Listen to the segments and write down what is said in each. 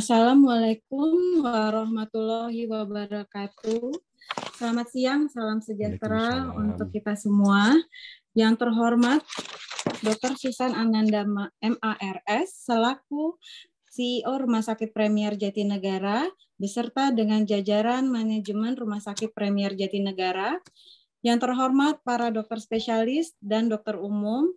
Assalamualaikum warahmatullahi wabarakatuh. Selamat siang, salam sejahtera untuk kita semua. Yang terhormat Dr. Susan Ananda MARS selaku CEO Rumah Sakit Premier Jatinegara beserta dengan jajaran manajemen Rumah Sakit Premier Jatinegara. Yang terhormat para dokter spesialis dan dokter umum.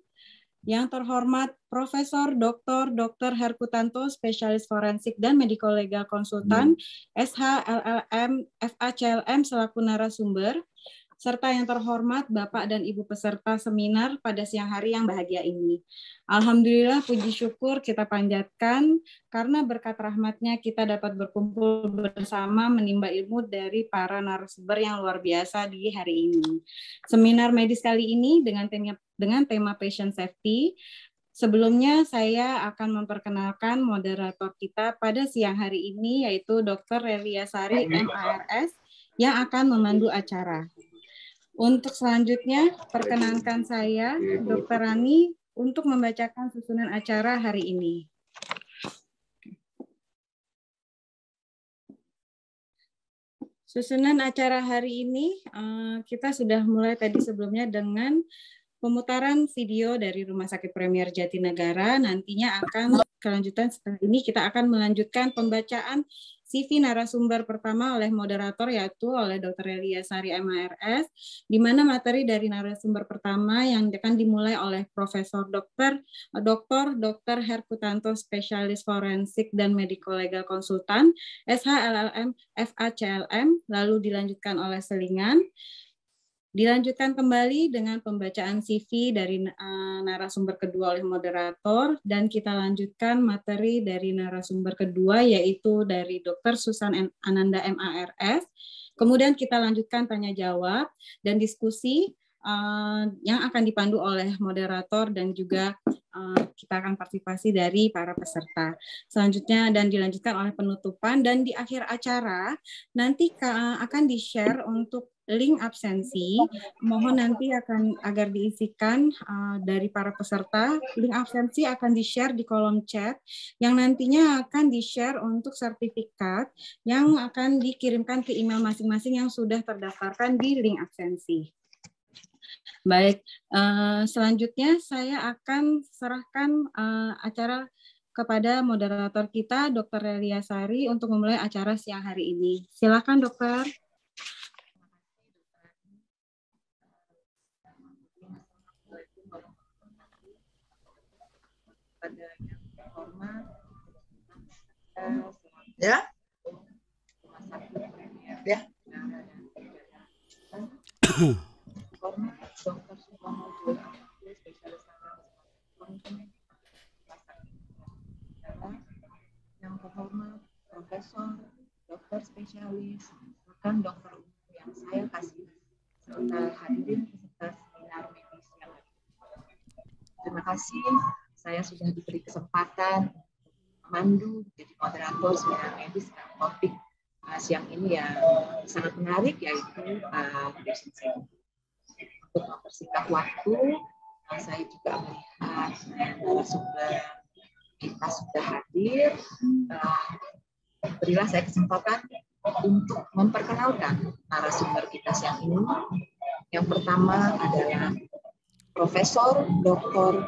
Yang terhormat Profesor Dr. Herkutanto, spesialis forensik dan medical legal konsultan, SH, LLM, FACLM selaku narasumber, serta yang terhormat Bapak dan Ibu peserta seminar pada siang hari yang bahagia ini. Alhamdulillah, puji syukur kita panjatkan karena berkat rahmatnya kita dapat berkumpul bersama menimba ilmu dari para narasumber yang luar biasa di hari ini. Seminar medis kali ini dengan tema patient safety. Sebelumnya saya akan memperkenalkan moderator kita pada siang hari ini yaitu Dr. Relia Sari MARS yang akan memandu acara. Untuk selanjutnya perkenankan saya Dr. Rani untuk membacakan susunan acara hari ini. Susunan acara hari ini kita sudah mulai tadi sebelumnya dengan pemutaran video dari Rumah Sakit Premier Jatinegara. Nantinya akan kelanjutan setelah ini kita akan melanjutkan pembacaan CV narasumber pertama oleh moderator yaitu oleh Dr. Relia Sari MARS, di mana materi dari narasumber pertama yang akan dimulai oleh Profesor Dr. Herkutanto, spesialis forensik dan medical legal konsultan, SH, LLM, FACLM, lalu dilanjutkan oleh selingan. Dilanjutkan kembali dengan pembacaan CV dari narasumber kedua oleh moderator, dan kita lanjutkan materi dari narasumber kedua yaitu dari Dr. Susan Ananda MARS. Kemudian kita lanjutkan tanya jawab dan diskusi yang akan dipandu oleh moderator dan juga kita akan partisipasi dari para peserta. Selanjutnya dan dilanjutkan oleh penutupan, dan di akhir acara nanti akan di-share untuk link absensi. Mohon nanti agar diisikan dari para peserta. Link absensi akan di-share di kolom chat yang nantinya akan di-share untuk sertifikat yang akan dikirimkan ke email masing-masing yang sudah terdaftarkan di link absensi. Baik, selanjutnya saya akan serahkan acara kepada moderator kita, Dr. Relia Sari, untuk memulai acara siang hari ini. Silakan, Dokter. Pada yang terhormat, ya, ya. Terhormat Dr. Sutomo spesialis yang terhormat Profesor Dokter spesialis bahkan dokter umum yang saya kasih serta hadirin peserta seminar medis yang ada. Terima kasih. Saya sudah diberi kesempatan memandu jadi moderator seminar medis dan topik siang ini yang sangat menarik yaitu patient safety. Untuk mempersingkat waktu, saya juga melihat narasumber kita sudah hadir. Berilah saya kesempatan untuk memperkenalkan narasumber kita siang ini. Yang pertama adalah Profesor Dr.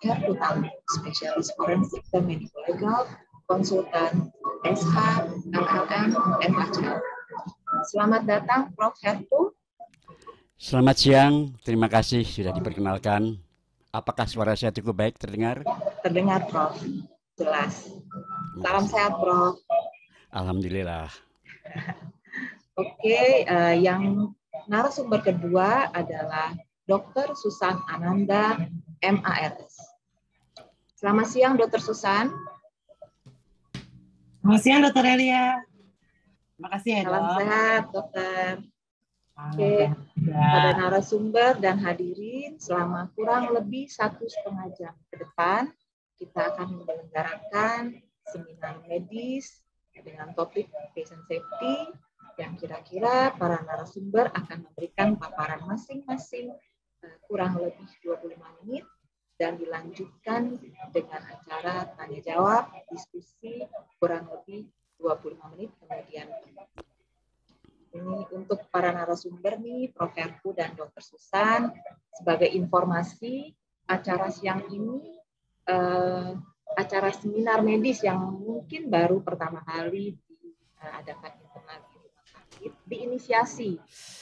Herkutanto, spesialis forensik dan medical legal, konsultan SH, LLM, FACLM. Selamat datang, Prof. Herku. Selamat siang, terima kasih sudah diperkenalkan. Apakah suara saya cukup baik terdengar? Terdengar, Prof. Jelas. Salam sehat, Prof. Alhamdulillah. Oke, yang narasumber kedua adalah Dr. Susan Ananda, MARS. Selamat siang, Dr. Susan. Selamat siang, Dr. Relia. Terima kasih ya, Salam Dok. sehat, Dokter. Oke, pada narasumber dan hadirin, selama kurang lebih 1,5 jam ke depan, kita akan menyelenggarakan seminar medis dengan topik patient safety, yang kira-kira para narasumber akan memberikan paparan masing-masing kurang lebih 25 menit dan dilanjutkan dengan acara tanya jawab, diskusi kurang lebih 25 menit kemudian. Ini untuk para narasumber nih, Prof. Herku dan Dr. Susan. Sebagai informasi, acara siang ini acara seminar medis yang mungkin baru pertama kali diadakan internal di rumah sakit, diinisiasi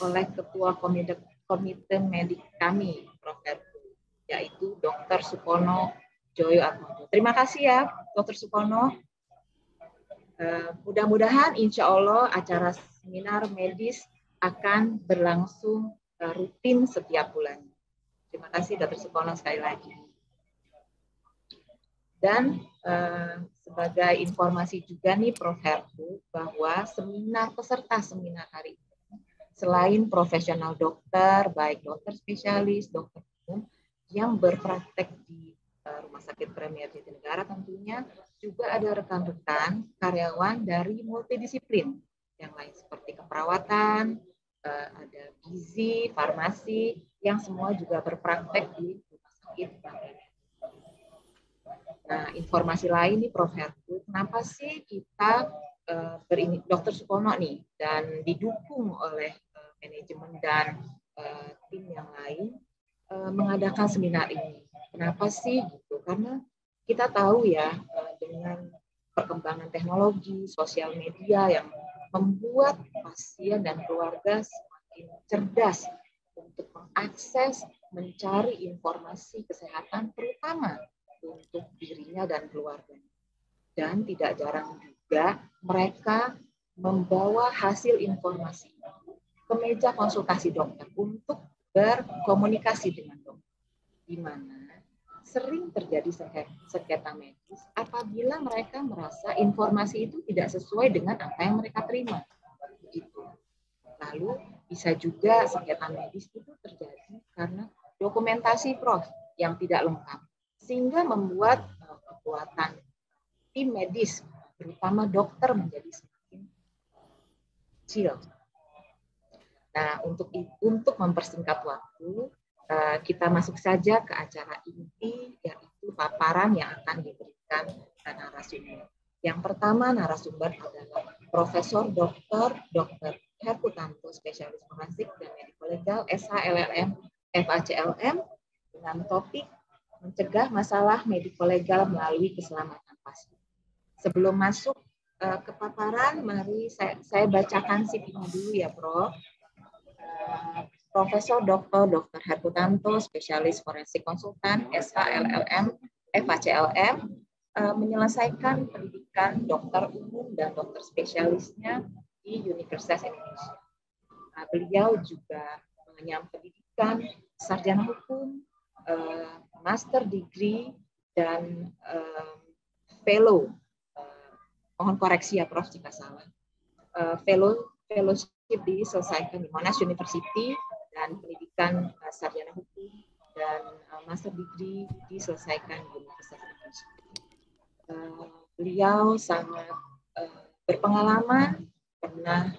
oleh Ketua Komite Medik kami, Prof. Herku, yaitu Dr. Supono Joyo Atmojo. Terima kasih ya, Dr. Supono. Mudah-mudahan insya Allah acara seminar medis akan berlangsung rutin setiap bulan. Terima kasih Dr. Supono sekali lagi. Dan sebagai informasi juga nih Prof. Herku, bahwa peserta seminar hari ini, selain profesional dokter, baik dokter spesialis, dokter umum, yang berpraktek di Rumah Sakit Premier Jatinegara tentunya, juga ada rekan-rekan karyawan dari multidisiplin yang lain seperti keperawatan, ada gizi, farmasi, yang semua juga berpraktek di Rumah Sakit Premier. Nah, informasi lain nih Prof. Herku, kenapa sih kita Dr. Supono nih dan didukung oleh manajemen dan tim yang lain mengadakan seminar ini? Kenapa sih gitu? Karena kita tahu ya dengan perkembangan teknologi, sosial media yang membuat pasien dan keluarga semakin cerdas untuk mengakses, mencari informasi kesehatan terutama untuk dirinya dan keluarganya. Dan tidak jarang juga mereka membawa hasil informasi ke meja konsultasi dokter untuk berkomunikasi dengan dokter, di mana sering terjadi sengketa medis apabila mereka merasa informasi itu tidak sesuai dengan apa yang mereka terima. Begitu. Lalu bisa juga sengketa medis itu terjadi karena dokumentasi Prof yang tidak lengkap, sehingga membuat kekuatan tim medis, terutama dokter, menjadi semakin kecil. Nah, untuk mempersingkat waktu, kita masuk saja ke acara inti, yaitu paparan yang akan diberikan narasumber. Yang pertama narasumber adalah Profesor Dr. Herkutanto, spesialis forensik dan mediko-legal, SHLLM, FACLM, dengan topik mencegah masalah mediko-legal melalui keselamatan pasien. Sebelum masuk ke paparan, mari saya bacakan CV-nya dulu ya, Prof. Profesor Dr. Herkutanto, spesialis forensik konsultan, SHLLM, FACLM, menyelesaikan pendidikan dokter umum dan dokter spesialisnya di Universitas Indonesia. Beliau juga mengenyam pendidikan sarjana hukum, master degree, dan fellow. Mohon koreksi ya Prof jika salah. Fellowship diselesaikan di Monash University, dan pendidikan sarjana hukum dan master degree diselesaikan di Universitas Indonesia. Beliau sangat berpengalaman, pernah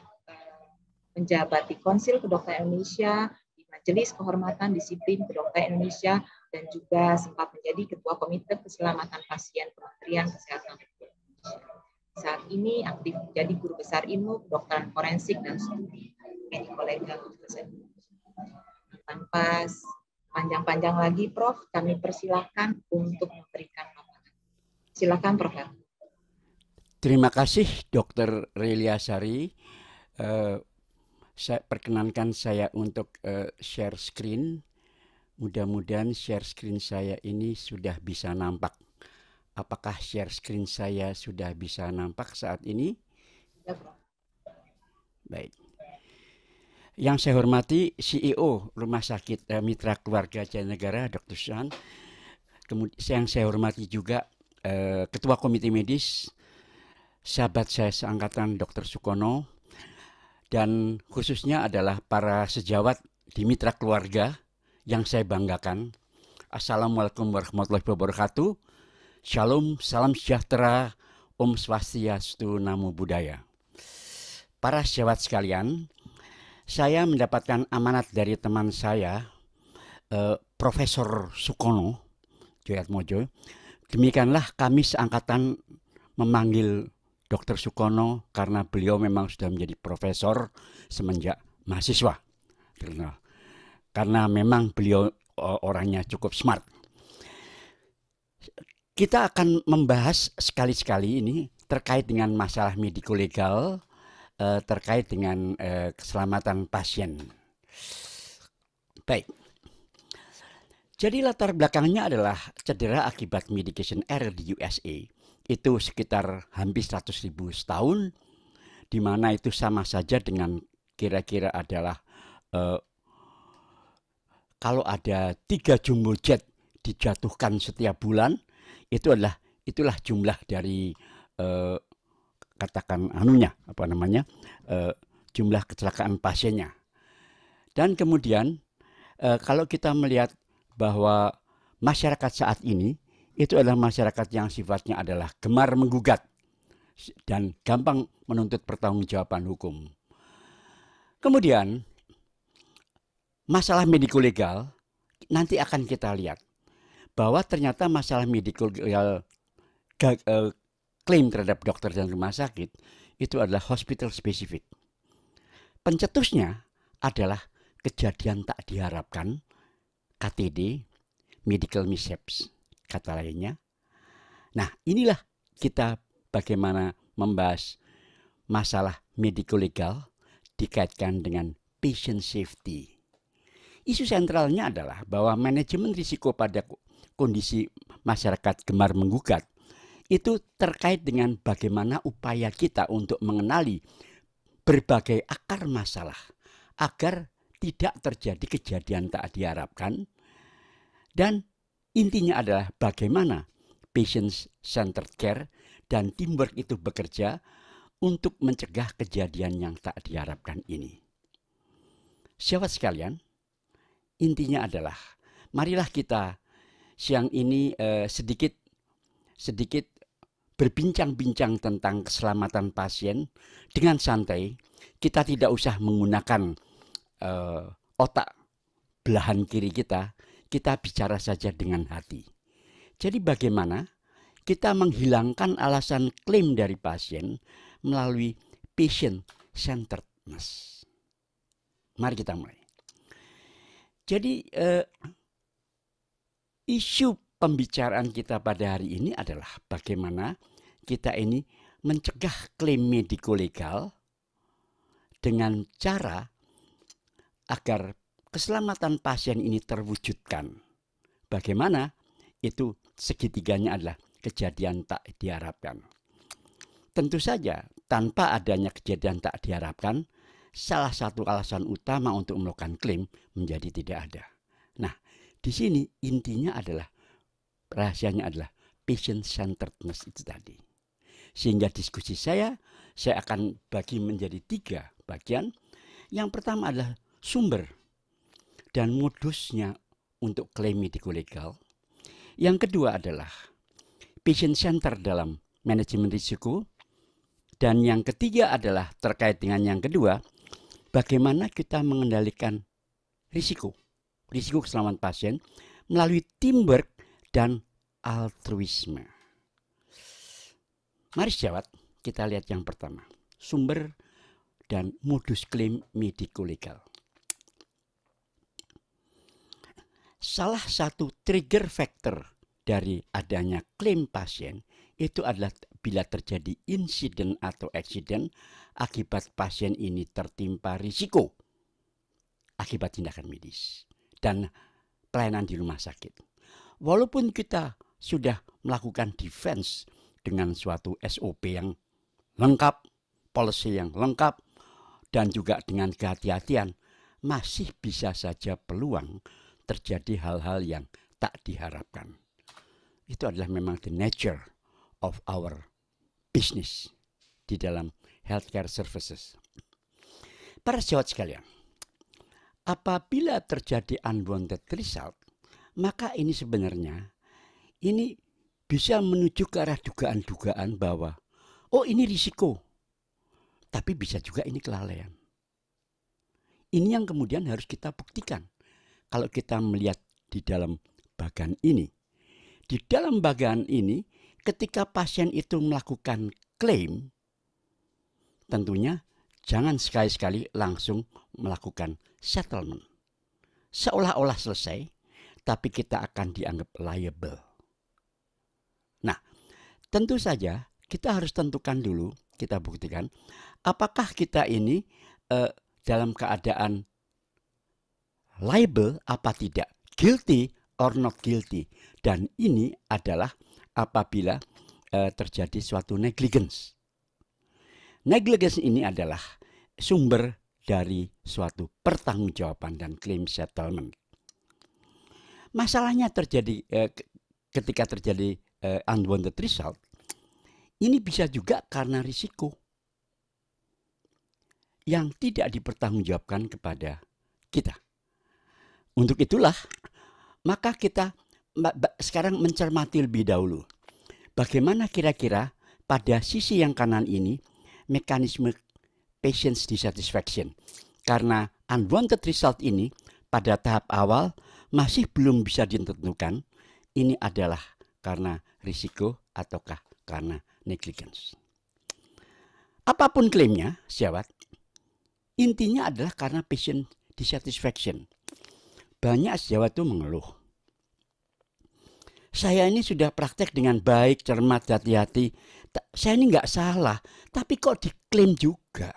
menjabati Konsil Kedokteran Indonesia, di Majelis Kehormatan Disiplin Kedokteran Indonesia, dan juga sempat menjadi Ketua Komite Keselamatan Pasien Kementerian Kesehatan Republik Indonesia. Saat ini aktif menjadi Guru Besar Ilmu Kedokteran Forensik dan Studi Mediko-Legal Universitas Indonesia. Tanpa panjang-panjang lagi, Prof, kami persilahkan untuk memberikan paparan. Silakan, Prof. Terima kasih, Dr. Relia Sari. Saya perkenankan saya untuk share screen. Mudah-mudahan share screen saya ini sudah bisa nampak. Apakah share screen saya sudah bisa nampak saat ini? Ya, Prof. Baik. Yang saya hormati CEO Rumah Sakit Mitra Keluarga Jatinegara, Dr. Susan. Kemudian yang saya hormati juga Ketua Komite Medis, sahabat saya seangkatan Dr. Sukono, dan khususnya adalah para sejawat di Mitra Keluarga yang saya banggakan. Assalamualaikum warahmatullahi wabarakatuh. Shalom, salam sejahtera, Om Swastiastu, Namo Buddhaya. Para sejawat sekalian, saya mendapatkan amanat dari teman saya, Profesor Sukono, Joyatmojo. Demikianlah kami seangkatan memanggil Dr. Sukono karena beliau memang sudah menjadi profesor semenjak mahasiswa. Karena memang beliau orangnya cukup smart. Kita akan membahas sekali-sekali ini terkait dengan masalah mediko-legal, terkait dengan keselamatan pasien. Baik. Jadi latar belakangnya adalah cedera akibat medication error di USA. Itu sekitar hampir 100.000 setahun, di mana itu sama saja dengan kira-kira adalah kalau ada 3 jumbo jet dijatuhkan setiap bulan, itulah jumlah dari katakan jumlah kecelakaan pasiennya. Dan kemudian kalau kita melihat bahwa masyarakat saat ini itu adalah masyarakat yang sifatnya adalah gemar menggugat dan gampang menuntut pertanggungjawaban hukum. Kemudian masalah mediko-legal nanti akan kita lihat bahwa ternyata masalah mediko-legal klaim terhadap dokter dan rumah sakit itu adalah hospital spesifik. Pencetusnya adalah kejadian tak diharapkan, KTD, medical mishaps, kata lainnya. Nah, inilah kita bagaimana membahas masalah mediko-legal dikaitkan dengan patient safety. Isu sentralnya adalah bahwa manajemen risiko pada kondisi masyarakat gemar menggugat itu terkait dengan bagaimana upaya kita untuk mengenali berbagai akar masalah agar tidak terjadi kejadian tak diharapkan, dan intinya adalah bagaimana patient-centered care dan teamwork itu bekerja untuk mencegah kejadian yang tak diharapkan ini. Sahabat sekalian, intinya adalah marilah kita siang ini sedikit berbincang-bincang tentang keselamatan pasien dengan santai. Kita tidak usah menggunakan otak belahan kiri kita bicara saja dengan hati. Jadi bagaimana kita menghilangkan alasan klaim dari pasien melalui patient-centeredness. Mari kita mulai. Jadi isu pembicaraan kita pada hari ini adalah bagaimana kita ini mencegah klaim mediko-legal dengan cara agar keselamatan pasien ini terwujudkan. Bagaimana? Itu segitiganya adalah kejadian tak diharapkan. Tentu saja tanpa adanya kejadian tak diharapkan, salah satu alasan utama untuk melakukan klaim menjadi tidak ada. Nah, di sini intinya adalah, rahasianya adalah patient-centeredness itu tadi. Sehingga diskusi saya akan bagi menjadi 3 bagian. Yang pertama adalah sumber dan modusnya untuk klaim mediko-legal. Yang kedua adalah patient center dalam manajemen risiko. Dan yang ketiga adalah terkait dengan yang kedua, bagaimana kita mengendalikan risiko keselamatan pasien melalui teamwork dan altruisme. Mari sejawat kita lihat yang pertama, sumber dan modus klaim mediko-legal. Salah satu trigger factor dari adanya klaim pasien itu adalah bila terjadi insiden atau accident akibat pasien ini tertimpa risiko akibat tindakan medis dan pelayanan di rumah sakit. Walaupun kita sudah melakukan defense dengan suatu SOP yang lengkap, policy yang lengkap, dan juga dengan kehati-hatian, masih bisa saja peluang terjadi hal-hal yang tak diharapkan. Itu adalah memang the nature of our business di dalam healthcare services. Para sejawat sekalian, apabila terjadi unwanted result, maka ini sebenarnya bisa menuju ke arah dugaan-dugaan bahwa ini risiko, tapi bisa juga ini kelalaian. Ini yang kemudian harus kita buktikan. Kalau kita melihat di dalam bagan ini, di dalam bagian ini ketika pasien itu melakukan klaim, tentunya jangan sekali-sekali langsung melakukan settlement. Seolah-olah selesai, tapi kita akan dianggap liable. Nah, tentu saja kita harus tentukan dulu, kita buktikan, apakah kita ini dalam keadaan liable apa tidak, guilty or not guilty. Dan ini adalah apabila terjadi suatu negligence. Negligence ini adalah sumber dari suatu pertanggungjawaban dan claim settlement. Masalahnya terjadi ketika terjadi unwanted result, ini bisa juga karena risiko yang tidak dipertanggungjawabkan kepada kita. Untuk itulah, maka kita sekarang mencermati lebih dahulu bagaimana kira-kira pada sisi yang kanan ini mekanisme patient dissatisfaction. Karena unwanted result ini pada tahap awal masih belum bisa ditentukan ini adalah karena risiko ataukah karena negligence. Apapun klaimnya, sahabat, intinya adalah karena patient dissatisfaction. Banyak sejawat itu mengeluh. Saya ini sudah praktek dengan baik, cermat, hati-hati. Saya ini nggak salah, tapi kok diklaim juga.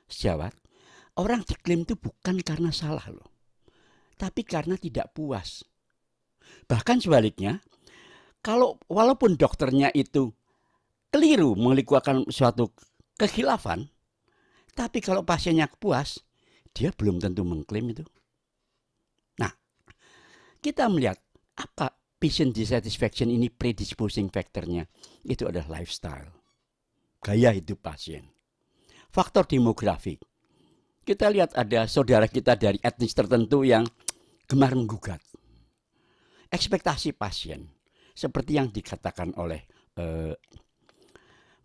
Sejawat, orang diklaim itu bukan karena salah loh, tapi karena tidak puas. Bahkan sebaliknya, walaupun dokternya itu keliru mengeluarkan suatu kekhilafan, tapi kalau pasiennya puas, dia belum tentu mengklaim itu. Nah, kita melihat apa patient dissatisfaction ini predisposing factornya. Itu adalah lifestyle, gaya hidup pasien. Faktor demografi. Kita lihat ada saudara kita dari etnis tertentu yang gemar menggugat. Ekspektasi pasien, seperti yang dikatakan oleh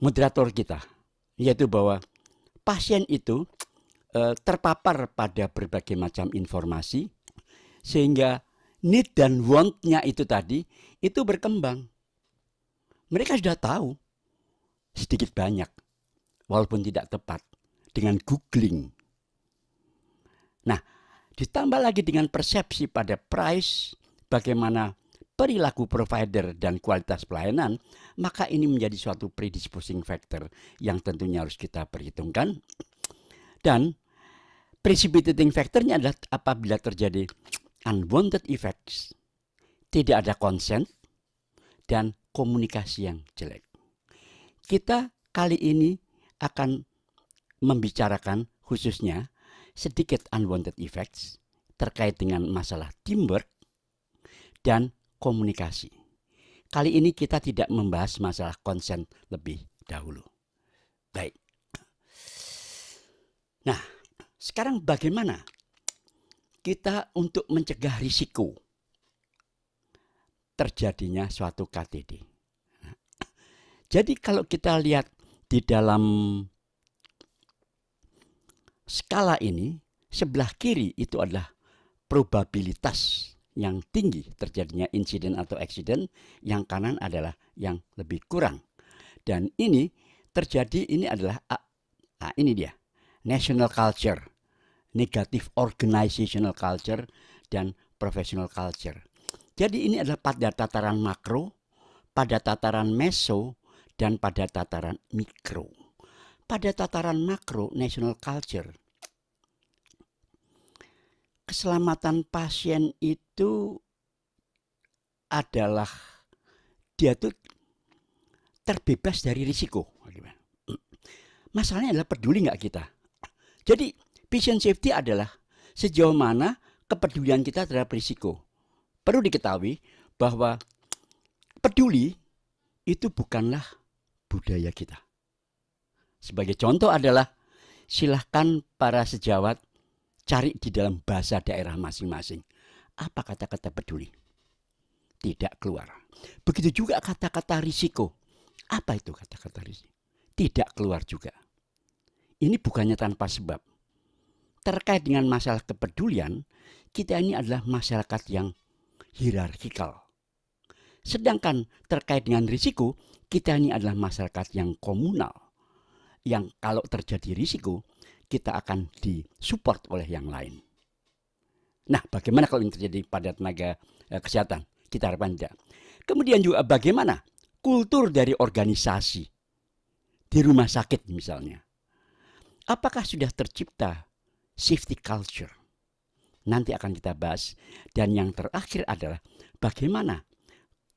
moderator kita, yaitu bahwa pasien itu terpapar pada berbagai macam informasi, sehingga need dan want-nya itu tadi, itu berkembang. Mereka sudah tahu, sedikit banyak, walaupun tidak tepat, dengan googling. Nah, ditambah lagi dengan persepsi pada price, bagaimana perilaku provider dan kualitas pelayanan, maka ini menjadi suatu predisposing factor yang tentunya harus kita perhitungkan. Dan precipitating factornya adalah apabila terjadi unwanted effects, tidak ada consent, dan komunikasi yang jelek. Kita kali ini akan membicarakan khususnya sedikit unwanted effects terkait dengan masalah teamwork dan komunikasi. Kali ini kita tidak membahas masalah consent lebih dahulu. Baik. Nah, sekarang bagaimana kita untuk mencegah risiko terjadinya suatu KTD? Jadi kalau kita lihat di dalam skala ini, sebelah kiri itu adalah probabilitas yang tinggi terjadinya insiden atau accident, yang kanan adalah yang lebih kurang. Dan ini terjadi, ini adalah ini dia, national culture, negative organizational culture, dan professional culture. Jadi ini adalah pada tataran makro, pada tataran meso, dan pada tataran mikro. Pada tataran makro, national culture, keselamatan pasien itu adalah dia tuh terbebas dari risiko. Masalahnya adalah peduli nggak kita. Jadi patient safety adalah sejauh mana kepedulian kita terhadap risiko. Perlu diketahui bahwa peduli itu bukanlah budaya kita. Sebagai contoh adalah silahkan para sejawat cari di dalam bahasa daerah masing-masing. Apa kata-kata peduli? Tidak keluar. Begitu juga kata-kata risiko. Apa itu kata-kata risiko? Tidak keluar juga. Ini bukannya tanpa sebab. Terkait dengan masalah kepedulian, kita ini adalah masyarakat yang hierarkikal. Sedangkan terkait dengan risiko, kita ini adalah masyarakat yang komunal. Yang kalau terjadi risiko, kita akan disupport oleh yang lain. Nah, bagaimana kalau ini terjadi pada tenaga kesehatan? Kita harapkan tidak. Kemudian juga bagaimana kultur dari organisasi di rumah sakit misalnya. Apakah sudah tercipta safety culture? Nanti akan kita bahas. Dan yang terakhir adalah bagaimana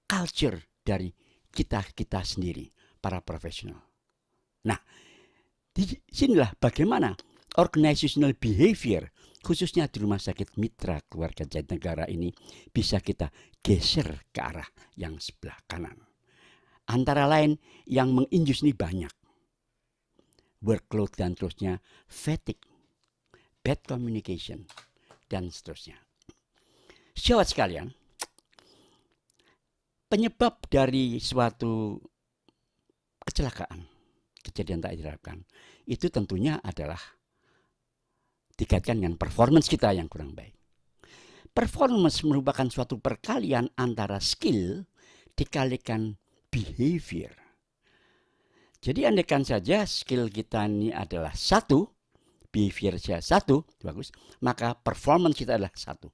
culture dari kita sendiri, para profesional. Nah, di sinilah bagaimana organizational behavior, khususnya di rumah sakit Mitra Keluarga Jatinegara ini, bisa kita geser ke arah yang sebelah kanan. Antara lain yang menginjus ini banyak. Workload dan terusnya, fatigue, bad communication, dan seterusnya. Sahabat sekalian, penyebab dari suatu kecelakaan, kejadian tak diharapkan, itu tentunya adalah dikaitkan dengan performance kita yang kurang baik. Performance merupakan suatu perkalian antara skill dikalikan behavior. Jadi andaikan saja skill kita ini adalah 1, behavior saya 1, bagus, maka performance kita adalah 1,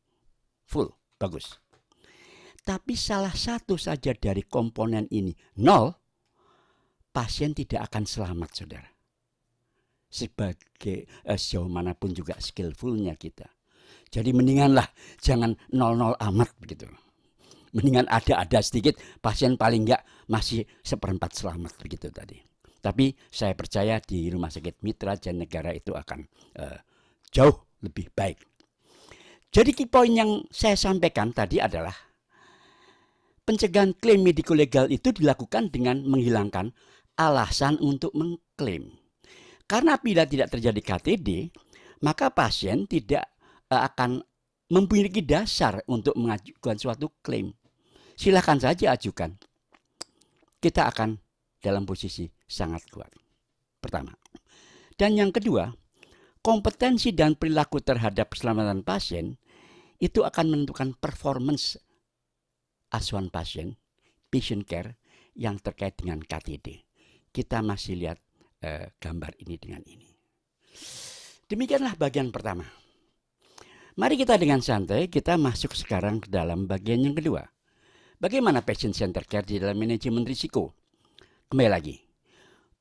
full, bagus. Tapi salah satu saja dari komponen ini 0, pasien tidak akan selamat, saudara. Sebagai sejauh manapun juga skillfulnya kita. Jadi mendinganlah jangan 0-0 amat begitu. Mendingan ada sedikit, pasien paling enggak masih 1/4 selamat begitu tadi. Tapi saya percaya di Rumah Sakit Mitra Jatinegara itu akan jauh lebih baik. Jadi key point yang saya sampaikan tadi adalah pencegahan klaim mediko-legal itu dilakukan dengan menghilangkan alasan untuk mengklaim. Karena bila tidak terjadi KTD, maka pasien tidak akan memiliki dasar untuk mengajukan suatu klaim. Silakan saja ajukan. Kita akan dalam posisi sangat kuat. Pertama. Dan yang kedua, kompetensi dan perilaku terhadap keselamatan pasien itu akan menentukan performance asuhan pasien, patient care yang terkait dengan KTD. Kita masih lihat gambar ini dengan ini. Demikianlah bagian pertama. Mari kita dengan santai kita masuk sekarang ke dalam bagian yang kedua. Bagaimana patient center care di dalam manajemen risiko? Kembali lagi,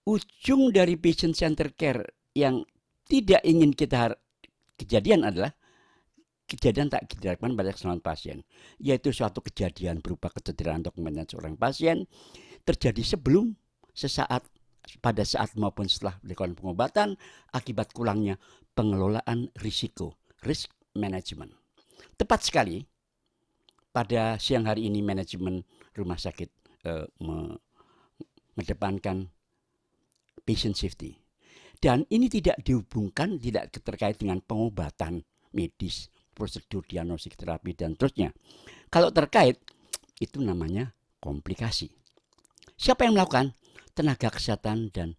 ujung dari patient center care yang tidak ingin kita kejadian adalah kejadian tak diharapkan pada keselamatan pasien, yaitu suatu kejadian berupa kecederaan atau kematian seorang pasien terjadi sebelum, sesaat, pada saat maupun setelah dilakukan pengobatan akibat kurangnya pengelolaan risiko, risk management. Tepat sekali pada siang hari ini manajemen rumah sakit mengedepankan patient safety. Dan ini tidak dihubungkan, tidak terkait dengan pengobatan medis, prosedur diagnostik terapi dan terusnya. Kalau terkait, itu namanya komplikasi. Siapa yang melakukan? Tenaga kesehatan dan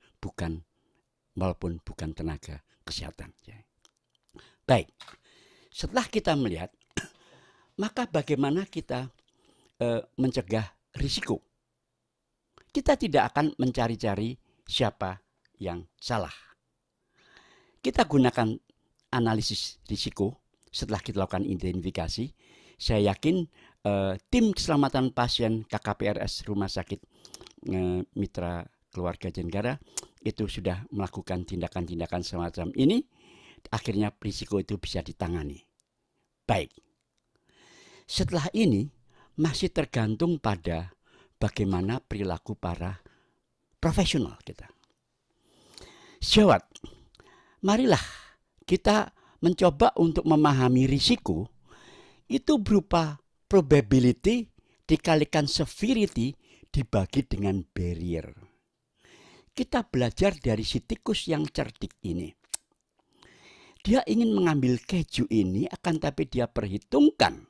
walaupun bukan tenaga kesehatan. Baik, setelah kita melihat, maka bagaimana kita mencegah risiko? Kita tidak akan mencari-cari siapa yang salah. Kita gunakan analisis risiko setelah kita lakukan identifikasi. Saya yakin tim keselamatan pasien KKPRS Rumah Sakit Mitra Keluarga Jatinegara itu sudah melakukan tindakan-tindakan semacam ini. Akhirnya risiko itu bisa ditangani. Baik. Setelah ini masih tergantung pada bagaimana perilaku para profesional kita. Sejawat, marilah kita mencoba untuk memahami risiko itu berupa probability dikalikan severity dibagi dengan barrier. Kita belajar dari si tikus yang cerdik ini. Dia ingin mengambil keju ini, akan tapi dia perhitungkan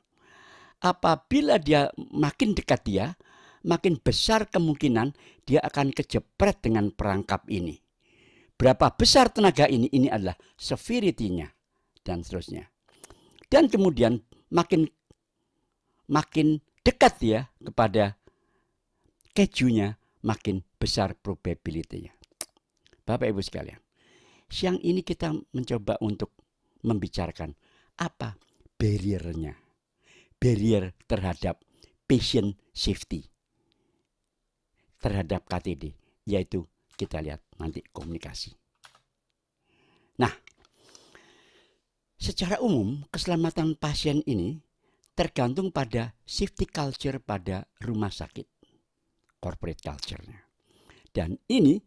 apabila dia makin dekat dia, makin besar kemungkinan dia akan kejepret dengan perangkap ini. Berapa besar tenaga ini adalah severity-nya dan seterusnya. Dan kemudian makin dekat dia kepada kejunya makin besar probability-nya. Bapak Ibu sekalian, siang ini kita mencoba untuk membicarakan apa barrier-nya. Barrier terhadap patient safety terhadap KTD, yaitu kita lihat nanti komunikasi. Nah, secara umum keselamatan pasien ini tergantung pada safety culture pada rumah sakit, corporate culture-nya. Dan ini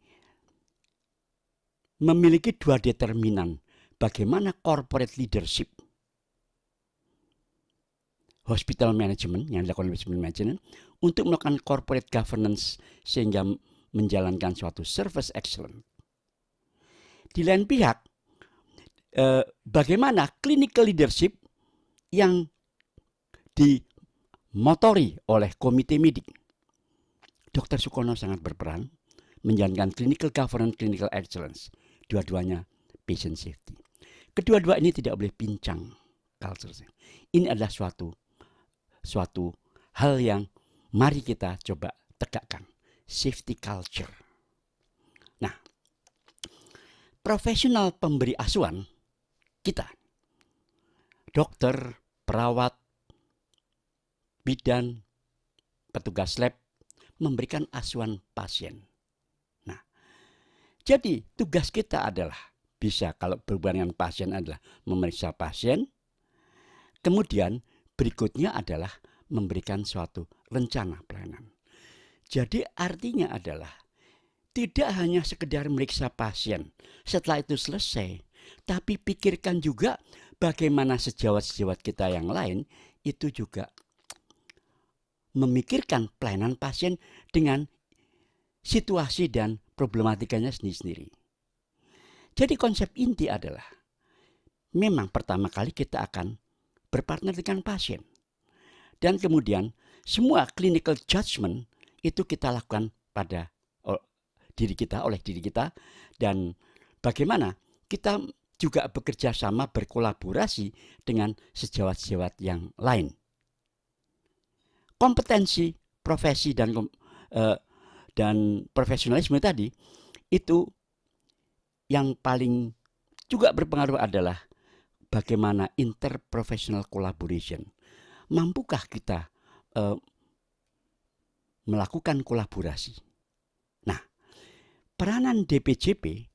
memiliki dua determinan bagaimana corporate leadership, hospital management yang dilakukan oleh hospital management untuk melakukan corporate governance sehingga menjalankan suatu service excellent. Di lain pihak, bagaimana clinical leadership yang dimotori oleh komite medik. Dr. Sukono sangat berperan menjalankan clinical governance, clinical excellence. Dua-duanya patient safety. Kedua-dua ini tidak boleh pincang culture. Ini adalah suatu hal yang mari kita coba tegakkan, safety culture. Nah, profesional pemberi asuhan kita, dokter, perawat, bidan, petugas lab, memberikan asuhan pasien. Nah, jadi tugas kita adalah bisa kalau berhubungan dengan pasien adalah memeriksa pasien, kemudian berikutnya adalah memberikan suatu rencana pelayanan. Jadi artinya adalah tidak hanya sekedar meriksa pasien setelah itu selesai, tapi pikirkan juga bagaimana sejawat-sejawat kita yang lain itu juga memikirkan pelayanan pasien dengan situasi dan problematikanya sendiri-sendiri. Jadi konsep inti adalah memang pertama kali kita akan berpartner dengan pasien. Dan kemudian semua clinical judgment itu kita lakukan pada diri kita, oleh diri kita. Dan bagaimana kita juga bekerja sama berkolaborasi dengan sejawat-sejawat yang lain. Kompetensi, profesi dan profesionalisme tadi itu yang paling juga berpengaruh adalah bagaimana interprofessional collaboration. Mampukah kita melakukan kolaborasi? Nah, peranan DPJP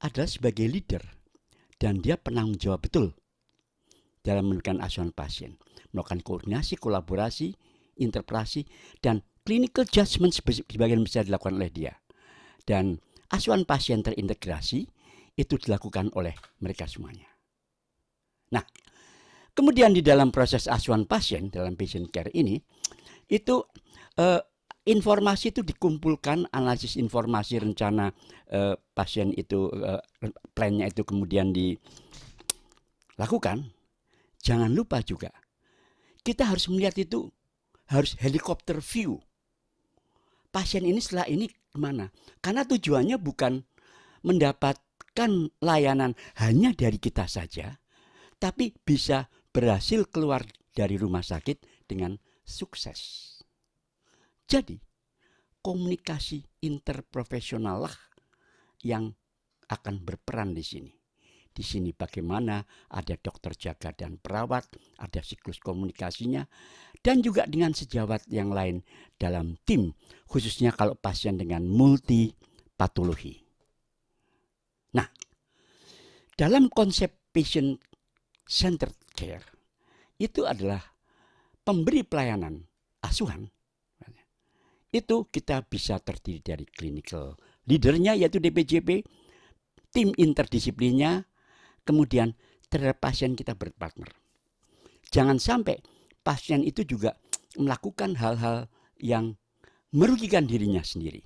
adalah sebagai leader dan dia penanggung jawab betul dalam memberikan asuhan pasien, melakukan koordinasi, kolaborasi, interpretasi, dan clinical judgment sebagian besar dilakukan oleh dia. Dan asuhan pasien terintegrasi itu dilakukan oleh mereka semuanya. Nah, kemudian di dalam proses asuhan pasien, dalam patient care ini, itu informasi itu dikumpulkan, analisis informasi rencana pasien itu, plannya itu kemudian dilakukan. Jangan lupa juga, kita harus melihat itu, harus helikopter view. Pasien ini setelah ini kemana? Karena tujuannya bukan mendapatkan layanan hanya dari kita saja, tapi bisa berhasil keluar dari rumah sakit dengan sukses. Jadi, komunikasi interprofesional lah yang akan berperan di sini. Di sini bagaimana ada dokter jaga dan perawat, ada siklus komunikasinya, dan juga dengan sejawat yang lain dalam tim, khususnya kalau pasien dengan multi patologi. Nah, dalam konsep patient centered care itu adalah pemberi pelayanan asuhan. Itu kita bisa terdiri dari clinical leadernya yaitu DPJP, tim interdisiplinnya, kemudian terhadap pasien kita berpartner. Jangan sampai pasien itu juga melakukan hal-hal yang merugikan dirinya sendiri.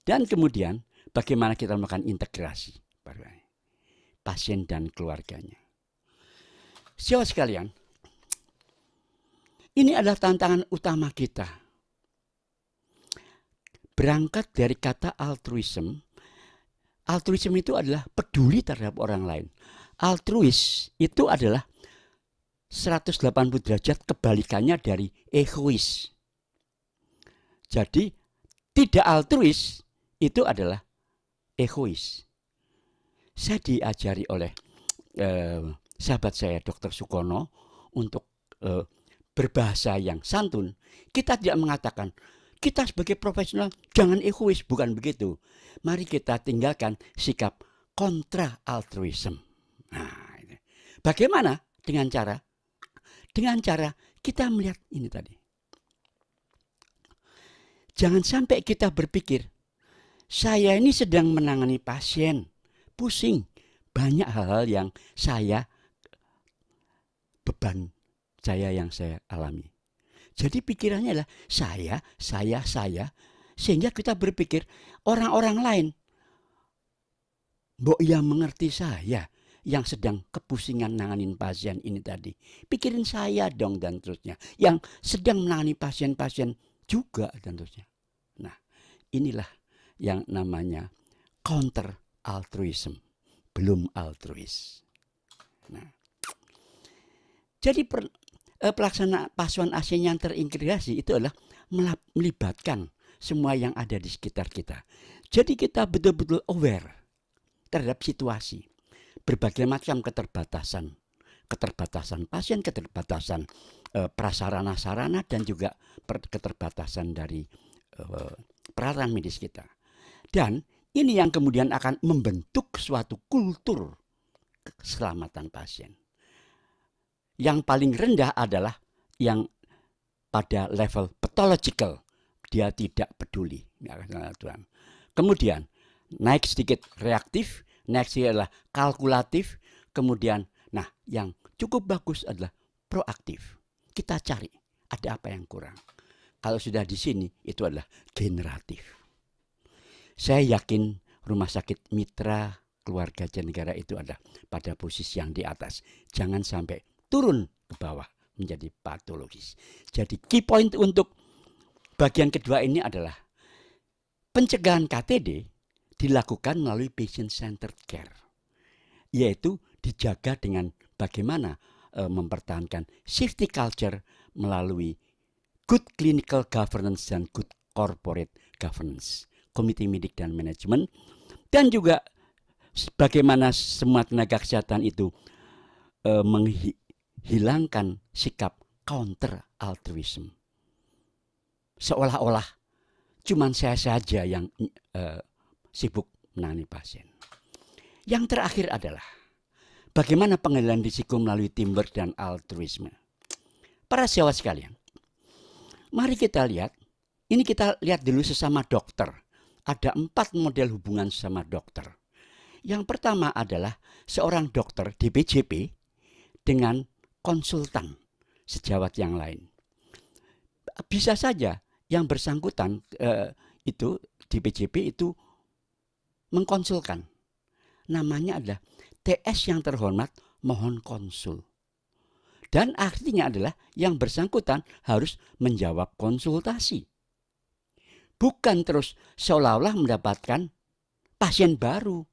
Dan kemudian bagaimana kita melakukan integrasi pasien dan keluarganya. Saudara sekalian, ini adalah tantangan utama kita. Berangkat dari kata altruism. Altruism itu adalah peduli terhadap orang lain. Altruis itu adalah 180 derajat kebalikannya dari egois. Jadi tidak altruis itu adalah egois. Saya diajari oleh sahabat saya Dr. Sukono untuk berbahasa yang santun. Kita tidak mengatakan kita sebagai profesional jangan egois, bukan begitu. Mari kita tinggalkan sikap kontra altruism. Nah, ini. Bagaimana dengan cara? Dengan cara kita melihat ini tadi. Jangan sampai kita berpikir, saya ini sedang menangani pasien, pusing, banyak hal-hal yang beban saya yang saya alami. Jadi pikirannya adalah saya, sehingga kita berpikir orang-orang lain, mbok ia mengerti saya yang sedang kepusingan nanganin pasien ini tadi. Pikirin saya dong dan terusnya, yang sedang menangani pasien-pasien juga dan terusnya. Nah, inilah yang namanya counter altruism, belum altruis. Nah, jadi pelaksanaan pasuan ASEAN yang terintegrasi itu adalah melibatkan semua yang ada di sekitar kita. Jadi kita betul-betul aware terhadap situasi, berbagai macam keterbatasan pasien, keterbatasan prasarana-sarana, dan juga keterbatasan dari peralatan medis kita. Dan ini yang kemudian akan membentuk suatu kultur keselamatan pasien. Yang paling rendah adalah yang pada level pathological, dia tidak peduli. Kemudian naik sedikit reaktif, naik sedikit adalah kalkulatif, kemudian nah yang cukup bagus adalah proaktif. Kita cari ada apa yang kurang. Kalau sudah di sini itu adalah generatif. Saya yakin rumah sakit mitra keluarga Jatinegara itu ada pada posisi yang di atas. Jangan sampai turun ke bawah menjadi patologis. Jadi key point untuk bagian kedua ini adalah pencegahan KTD dilakukan melalui patient centered care, yaitu dijaga dengan bagaimana mempertahankan safety culture melalui good clinical governance dan good corporate governance, komite medik dan manajemen, dan juga bagaimana semua tenaga kesehatan itu menghilangkan sikap counter altruism. Seolah-olah cuman saya saja yang sibuk menangani pasien. Yang terakhir adalah bagaimana pengendalian risiko melalui teamwork dan altruisme. Para sejawat sekalian, mari kita lihat. Ini kita lihat dulu sesama dokter. Ada 4 model hubungan sesama dokter. Yang pertama adalah seorang dokter DPJP dengan konsultan sejawat yang lain. Bisa saja yang bersangkutan itu DPJP itu mengkonsulkan. Namanya adalah TS yang terhormat mohon konsul. Dan artinya adalah yang bersangkutan harus menjawab konsultasi. Bukan terus seolah-olah mendapatkan pasien baru.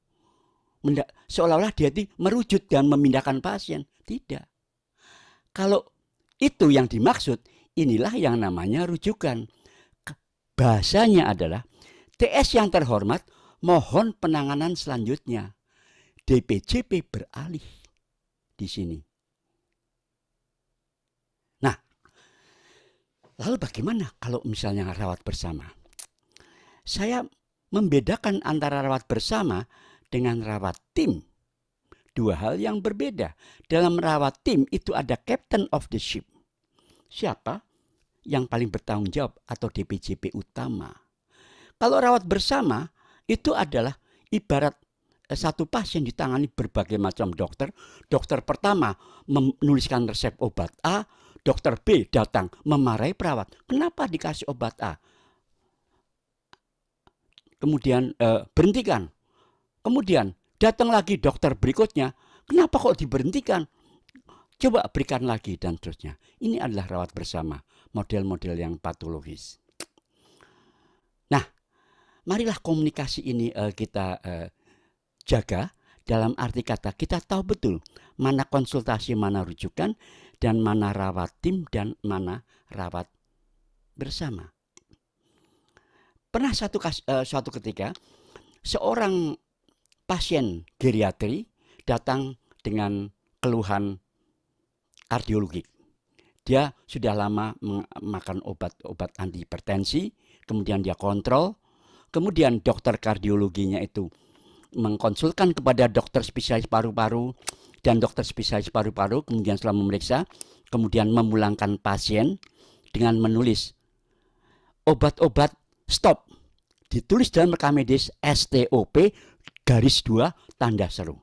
Seolah-olah dia merujuk dan memindahkan pasien. Tidak. Kalau itu yang dimaksud, inilah yang namanya rujukan. Bahasanya adalah TS yang terhormat mohon penanganan selanjutnya. DPJP beralih di sini. Nah, lalu bagaimana kalau misalnya rawat bersama? Saya membedakan antara rawat bersama dengan rawat tim. 2 hal yang berbeda. Dalam rawat tim itu ada captain of the ship. Siapa yang paling bertanggung jawab atau DPJP utama. Kalau rawat bersama itu adalah ibarat satu pasien ditangani berbagai macam dokter. Dokter pertama menuliskan resep obat A, dokter B datang memarahi perawat. Kenapa dikasih obat A? Kemudian berhentikan. Kemudian datang lagi dokter berikutnya. Kenapa kok diberhentikan? Coba berikan lagi dan terusnya. Ini adalah rawat bersama. Model-model yang patologis. Nah, marilah komunikasi ini kita jaga. Dalam arti kata kita tahu betul mana konsultasi, mana rujukan, dan mana rawat tim dan mana rawat bersama. Pernah suatu ketika seorang pasien geriatri datang dengan keluhan kardiologi. Dia sudah lama makan obat antihipertensi, kemudian dia kontrol, kemudian dokter kardiologinya itu mengkonsulkan kepada dokter spesialis paru-paru, dan dokter spesialis paru-paru kemudian setelah memeriksa, kemudian memulangkan pasien dengan menulis obat-obat stop, ditulis dalam rekam medis STOP _2 tanda seru.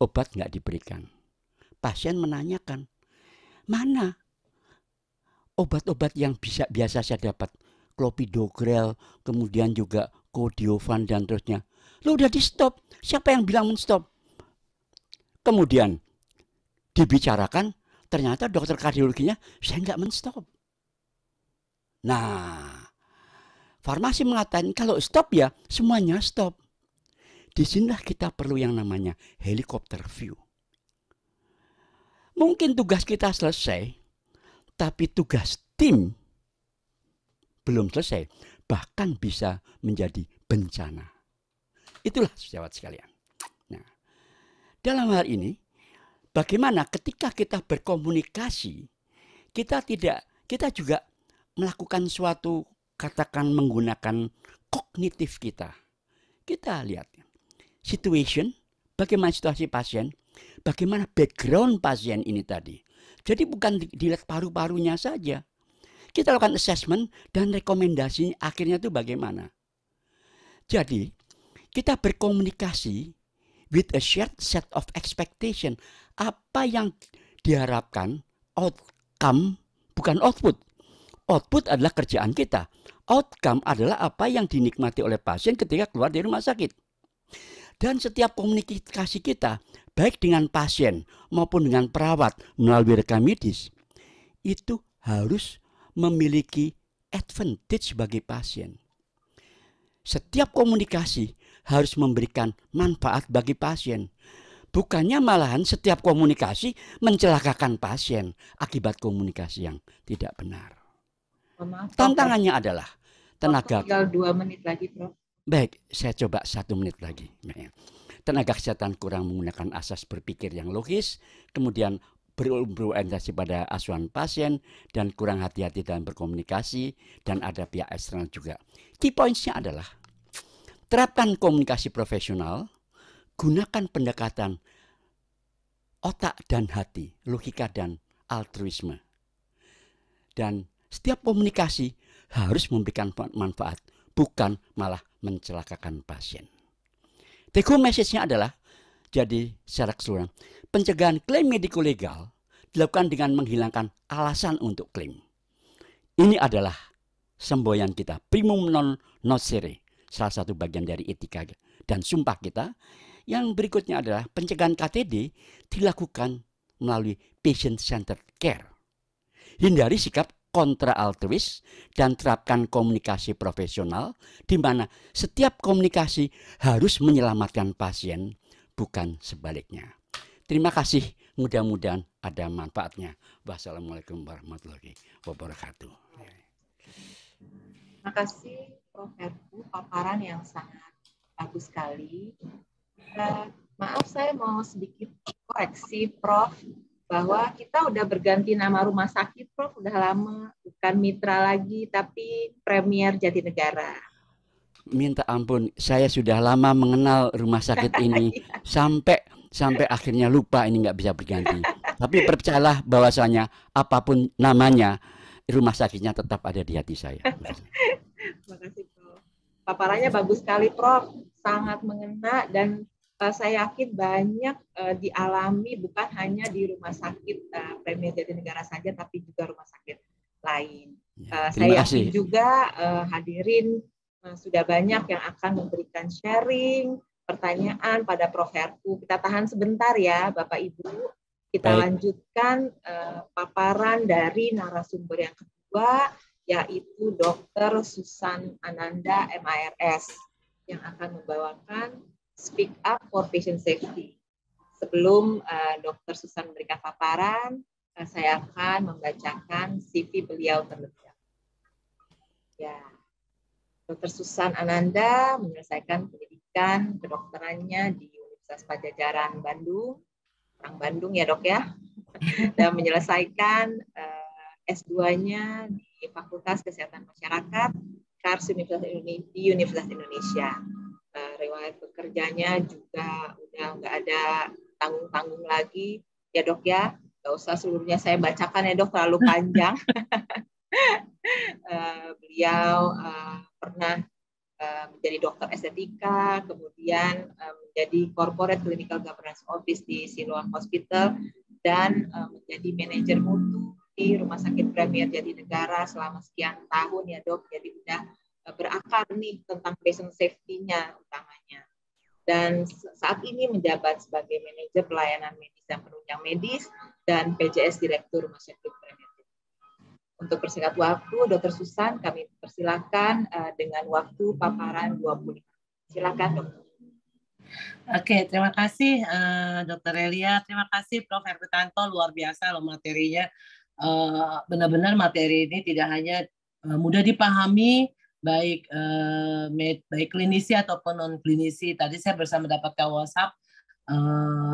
Obat nggak diberikan. Pasien menanyakan, mana obat-obat yang biasa saya dapat, clopidogrel, kemudian juga Kordiovan dan terusnya. Lo udah di stop, siapa yang bilang men-stop? Kemudian dibicarakan, ternyata dokter kardiologinya, saya nggak men-stop. Nah, farmasi mengatakan kalau stop ya semuanya stop. Disinilah kita perlu yang namanya helikopter view. Mungkin tugas kita selesai, tapi tugas tim belum selesai, bahkan bisa menjadi bencana. Itulah sejawat sekalian. Nah, dalam hal ini, bagaimana ketika kita berkomunikasi, kita juga melakukan suatu, katakan menggunakan kognitif kita. Kita lihat situation, bagaimana situasi pasien, bagaimana background pasien ini tadi. Jadi bukan dilihat paru-parunya saja. Kita lakukan assessment dan rekomendasi akhirnya itu bagaimana. Jadi kita berkomunikasi with a shared set of expectation. Apa yang diharapkan, outcome bukan output. Output adalah kerjaan kita. Outcome adalah apa yang dinikmati oleh pasien ketika keluar dari rumah sakit. Dan setiap komunikasi kita, baik dengan pasien maupun dengan perawat melalui rekam medis, itu harus memiliki advantage bagi pasien. Setiap komunikasi harus memberikan manfaat bagi pasien. Bukannya malahan setiap komunikasi mencelakakan pasien akibat komunikasi yang tidak benar. Maaf, Tantangannya adalah tenaga. Tinggal 2 menit lagi, Prof. Baik, saya coba 1 menit lagi. Tenaga kesehatan kurang menggunakan asas berpikir yang logis, kemudian berorientasi pada asuhan pasien, dan kurang hati-hati dalam berkomunikasi, dan ada pihak eksternal juga. Key points-nya adalah terapkan komunikasi profesional, gunakan pendekatan otak dan hati, logika dan altruisme. Dan setiap komunikasi harus memberikan manfaat, bukan malah mencelakakan pasien. Take home message-nya adalah, jadi secara keseluruhan, pencegahan klaim mediko-legal dilakukan dengan menghilangkan alasan untuk klaim. Ini adalah semboyan kita, primum non nocere, salah satu bagian dari etika dan sumpah kita. Yang berikutnya adalah pencegahan KTD dilakukan melalui patient-centered care. Hindari sikap kontra altruis dan terapkan komunikasi profesional di mana setiap komunikasi harus menyelamatkan pasien, bukan sebaliknya. Terima kasih, mudah-mudahan ada manfaatnya. Wassalamualaikum warahmatullahi wabarakatuh. Terima kasih Prof. Herku, paparan yang sangat bagus sekali. Maaf, saya mau sedikit koreksi Prof, bahwa kita udah berganti nama rumah sakit, Prof, udah lama, bukan Mitra lagi, tapi Premier Jatinegara. Minta ampun, saya sudah lama mengenal rumah sakit ini sampai akhirnya lupa ini nggak bisa berganti. Tapi percayalah bahwasanya apapun namanya, rumah sakitnya tetap ada di hati saya. Terima kasih, Prof. Paparannya bagus sekali, Prof. Sangat mengena dan saya yakin banyak dialami bukan hanya di rumah sakit Premier Jatinegara saja, tapi juga rumah sakit lain. Saya yakin juga hadirin sudah banyak yang akan memberikan sharing, pertanyaan pada Prof. Herku. Kita tahan sebentar ya, Bapak Ibu. Kita lanjutkan paparan dari narasumber yang kedua, yaitu Dr. Susan Ananda, MARS, yang akan membawakan Speak Up for Patient Safety. Sebelum Dr. Susan memberikan paparan, saya akan membacakan CV beliau terlebih dahulu. Ya, Dr. Susan Ananda menyelesaikan pendidikan kedokterannya di Universitas Padjadjaran Bandung, orang Bandung ya dok ya, dan menyelesaikan S2-nya di Fakultas Kesehatan Masyarakat Kars di Universitas Indonesia. Riwayat bekerjanya juga udah nggak ada tanggung-tanggung lagi ya dok ya, nggak usah seluruhnya saya bacakan ya dok, terlalu panjang. Beliau pernah menjadi dokter estetika, kemudian menjadi Corporate Clinical Governance Office di Siloam Hospital, dan menjadi manajer mutu di Rumah Sakit Premier Jatinegara selama sekian tahun ya dok. Jadi udah berakar nih tentang patient safety-nya utamanya. Dan saat ini menjabat sebagai manajer pelayanan medis dan penunjang medis dan PJS Direktur Rumah Sakit Premier. Untuk persingkat waktu, Dr. Susan, kami persilakan dengan waktu paparan 20 menit. Silakan, Dokter. Oke, terima kasih Dr. Elia. Terima kasih Prof. Herkutanto, luar biasa loh materinya. Benar-benar materi ini tidak hanya mudah dipahami, baik klinisi ataupun non klinisi. Tadi saya bersama mendapatkan WhatsApp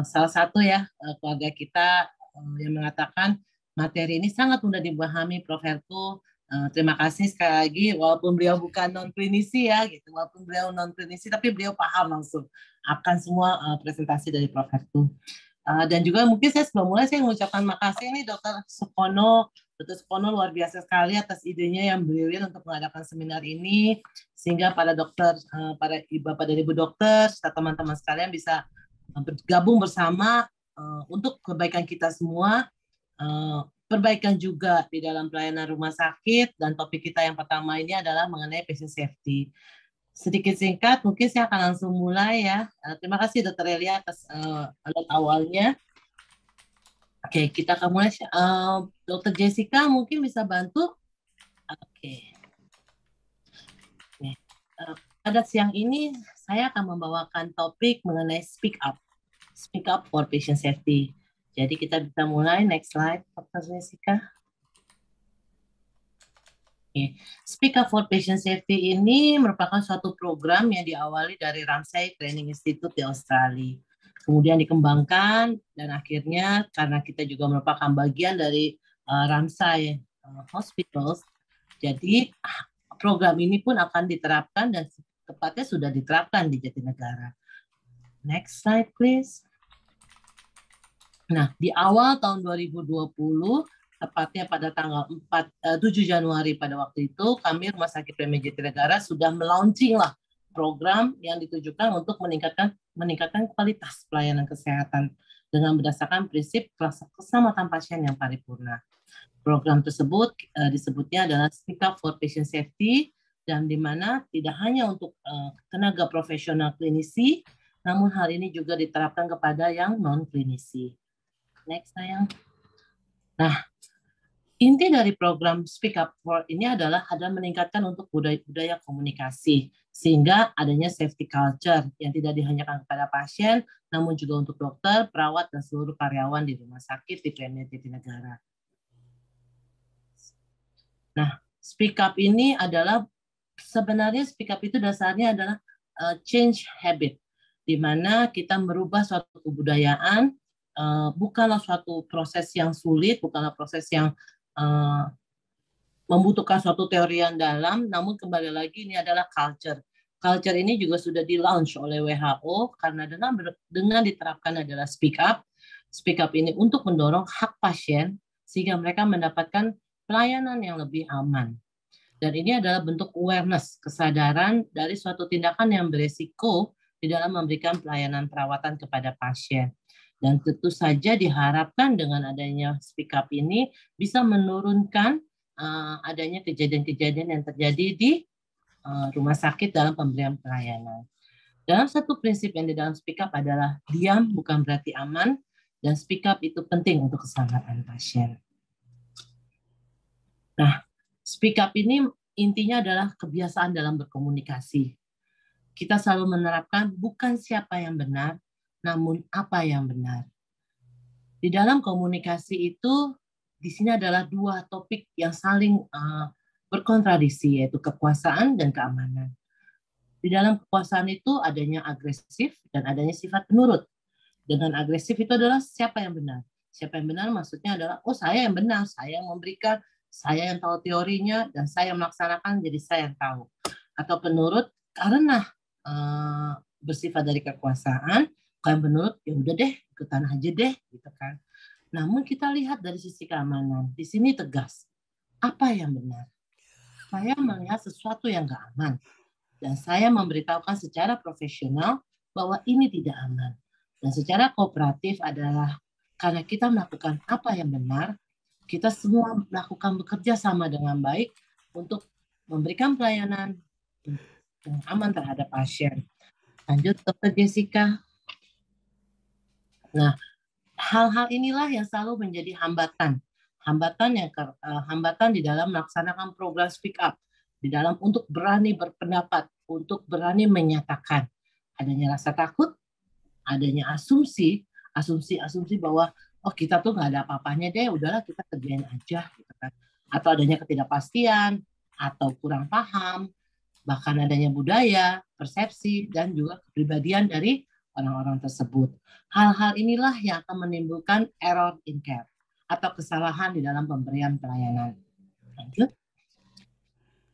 salah satu ya keluarga kita yang mengatakan materi ini sangat mudah dipahami, Prof. Herku. Terima kasih sekali lagi, walaupun beliau bukan non klinisi ya, gitu. Walaupun beliau non klinisi, tapi beliau paham langsung akan semua presentasi dari Prof. Herku. Dan juga mungkin saya sebelum mulai saya mengucapkan makasih nih Dr. Sukono. Dr. Sukono luar biasa sekali atas idenya yang brilian untuk mengadakan seminar ini, sehingga para dokter, para bapak dan ibu dokter, serta teman-teman sekalian bisa bergabung bersama untuk kebaikan kita semua. Perbaikan juga di dalam pelayanan rumah sakit, dan topik kita yang pertama ini adalah mengenai patient safety. Sedikit singkat, mungkin saya akan langsung mulai ya. Terima kasih Dr. Elia atas alert awalnya. Oke, kita akan mulai. Dr. Jessica mungkin bisa bantu. Oke. Pada siang ini saya akan membawakan topik mengenai speak up for patient safety. Jadi kita bisa mulai, next slide, Dr. Jessica. Okay. Speak Up for Patient Safety ini merupakan suatu program yang diawali dari Ramsay Training Institute di Australia. Kemudian dikembangkan, dan akhirnya karena kita juga merupakan bagian dari Ramsay Hospitals, jadi program ini pun akan diterapkan dan tepatnya sudah diterapkan di Jatinegara. Next slide, please. Nah, di awal tahun 2020, tepatnya pada tanggal 7 Januari pada waktu itu, kami Rumah Sakit Premier Jatinegara sudah melaunching lah program yang ditujukan untuk meningkatkan kualitas pelayanan kesehatan dengan berdasarkan prinsip keselamatan pasien yang paripurna. Program tersebut disebutnya adalah Speak Up for Patient Safety, dan di mana tidak hanya untuk tenaga profesional klinisi, namun hal ini juga diterapkan kepada yang non-klinisi. Next, sayang. Nah, inti dari program Speak Up for ini adalah meningkatkan untuk budaya komunikasi, sehingga adanya safety culture yang tidak dihanyakan kepada pasien, namun juga untuk dokter, perawat, dan seluruh karyawan di rumah sakit di Premier Jatinegara. Nah, Speak Up ini adalah, sebenarnya Speak Up itu dasarnya adalah change habit, di mana kita merubah suatu kebudayaan. Bukanlah suatu proses yang sulit, bukanlah proses yang membutuhkan suatu teori yang dalam, namun kembali lagi ini adalah culture. Culture ini juga sudah di-launch oleh WHO karena dengan diterapkan adalah Speak Up. Speak Up ini untuk mendorong hak pasien sehingga mereka mendapatkan pelayanan yang lebih aman. Dan ini adalah bentuk awareness, kesadaran dari suatu tindakan yang beresiko di dalam memberikan pelayanan perawatan kepada pasien. Dan tentu saja diharapkan dengan adanya Speak Up ini bisa menurunkan adanya kejadian-kejadian yang terjadi di rumah sakit dalam pemberian pelayanan. Dalam satu prinsip yang di dalam Speak Up adalah diam bukan berarti aman, dan Speak Up itu penting untuk keselamatan pasien. Nah, Speak Up ini intinya adalah kebiasaan dalam berkomunikasi. Kita selalu menerapkan bukan siapa yang benar, namun apa yang benar. Di dalam komunikasi itu, di sini adalah dua topik yang saling berkontradiksi, yaitu kekuasaan dan keamanan. Di dalam kekuasaan itu adanya agresif dan adanya sifat penurut. Dengan agresif itu adalah siapa yang benar. Siapa yang benar maksudnya adalah, oh saya yang benar, saya yang memberikan, saya yang tahu teorinya, dan saya yang melaksanakan, jadi saya yang tahu. Atau penurut karena bersifat dari kekuasaan, kalau penurut ya udah deh, ikutan aja deh, gitu kan. Namun kita lihat dari sisi keamanan, di sini tegas. Apa yang benar? Saya melihat sesuatu yang nggak aman. Dan saya memberitahukan secara profesional bahwa ini tidak aman. Dan secara kooperatif adalah karena kita melakukan apa yang benar, kita semua melakukan bekerja sama dengan baik untuk memberikan pelayanan yang aman terhadap pasien. Lanjut, Dr. Jessica. Nah, hal-hal inilah yang selalu menjadi hambatan di dalam melaksanakan program speak up, di dalam untuk berani berpendapat, untuk berani menyatakan adanya rasa takut, adanya asumsi bahwa oh kita tuh nggak ada apa-apanya deh, udahlah kita kerjain aja, gitu kan. Atau adanya ketidakpastian atau kurang paham, bahkan adanya budaya, persepsi, dan juga kepribadian dari orang-orang tersebut. Hal-hal inilah yang akan menimbulkan error in care atau kesalahan di dalam pemberian pelayanan. Lanjut.